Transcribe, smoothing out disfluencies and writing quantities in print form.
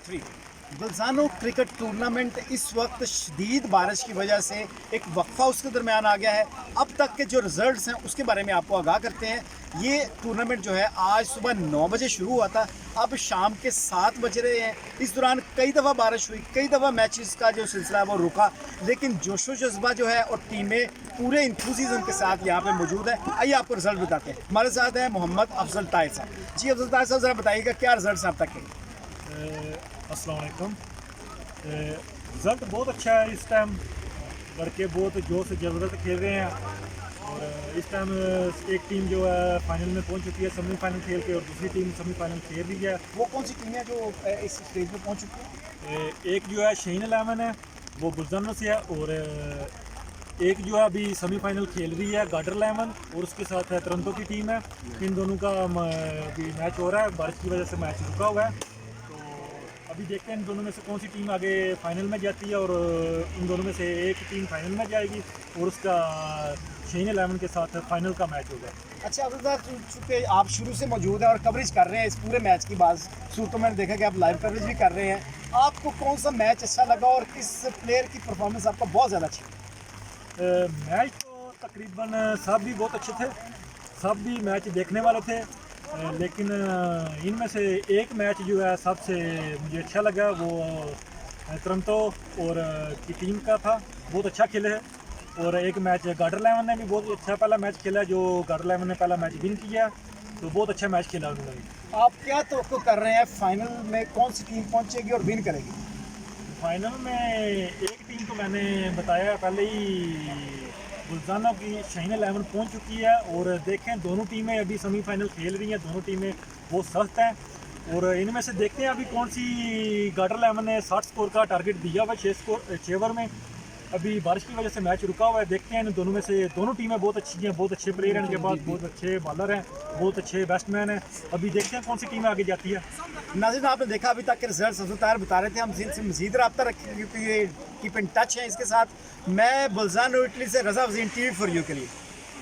3। बल्जानो cricket tournament इस वक्त शदीद बारिश की वजह से एक वक्फा उसके दरमियान आ गया है। अब तक के जो रिजल्ट्स हैं उसके बारे में आपको आगाह करते हैं। ये टूर्नामेंट जो है आज सुबह 9 बजे शुरू हुआ था, अब शाम के 7 बज रहे हैं। इस दौरान कई दफ़ा बारिश हुई, कई दफ़ा मैचेस का जो सिलसिला है वो रुका, लेकिन जोशो जज्बा जो है और टीमें पूरे इंथुजिज्म के साथ यहाँ पे मौजूद है। आइए आपको रिजल्ट बताते हैं। हमारे साथ है मोहम्मद अफजल ताहिर साहब। जी अफजल ताहिर साहब, ज़रा बताइएगा क्या रिजल्ट हैं अब तक के? अस्सलाम वालेकुम। रिज़ल्ट बहुत अच्छा है। इस टाइम लड़के बहुत जोश से ज़बरदस्त खेल रहे हैं और इस टाइम एक टीम जो है फाइनल में पहुंच चुकी है सेमीफाइनल खेल के, और दूसरी टीम सेमीफाइनल खेल रही है। वो कौन सी टीमें जो इस स्टेज पे पहुंच चुकी हैं? एक जो है शाहीन इलेवन है, वो बुलजानो से है, और एक जो है अभी सेमीफाइनल खेल रही है गार्डर इलेवन, और उसके साथ है टोरंटो की टीम है। इन दोनों का अभी मैच हो रहा है, बारिश की वजह से मैच रुका हुआ है। अभी देखते हैं इन दोनों में से कौन सी टीम आगे फाइनल में जाती है, और इन दोनों में से एक टीम फाइनल में जाएगी और उसका शाहीन इलेवन के साथ फाइनल का मैच होगा। अच्छा अफजल साहब, चूँकि आप शुरू से मौजूद हैं और कवरेज कर रहे हैं इस पूरे मैच की, बात सूरतों मैंने देखा कि आप लाइव कवरेज भी कर रहे हैं, आपको कौन सा मैच अच्छा लगा और किस प्लेयर की परफॉर्मेंस आपको बहुत ज़्यादा अच्छी लगी? मैच तो तकरीबन सब भी बहुत अच्छे थे, सब भी मैच देखने वाले थे, लेकिन इनमें से एक मैच जो है सबसे मुझे अच्छा लगा, वो टोरंटो और की टीम का था। बहुत अच्छा खेले है। और एक मैच गार्डर इलेवन ने भी बहुत अच्छा पहला मैच खेला, जो गार्डर इलेवन ने पहला मैच विन किया, तो बहुत अच्छा मैच खेला उन्होंने भी। आप क्या तवक्को कर रहे हैं फाइनल में कौन सी टीम पहुंचेगी और विन करेगी? फाइनल में एक टीम तो मैंने बताया पहले ही, बुलजानो की शाहीन इलेवन पहुंच चुकी है, और देखें दोनों टीमें अभी सेमीफाइनल खेल रही हैं, दोनों टीमें बहुत सख्त हैं, और इनमें से देखते हैं अभी कौन सी। गार्डर इलेवन ने 60 स्कोर का टारगेट दिया हुआ है 6 ओवर में। अभी बारिश की वजह से मैच रुका हुआ है, देखते हैं इन दोनों में से। दोनों टीमें बहुत अच्छी हैं, बहुत अच्छे प्लेयर हैं इनके पास, बहुत अच्छे बॉलर हैं, बहुत अच्छे बैट्समैन हैं। अभी देखते हैं कौन सी टीम आगे जाती है। नाज़रीन, आपने देखा अभी तक के रिजल्ट अफजल ताहिर बता रहे थे, हम इनसे मजीद रब्ता रखेंगे क्योंकि ये कीप इन टच है इसके साथ। मैं बुल्जानो इटली से रज़ा वज़ीर, TV4U के लिए।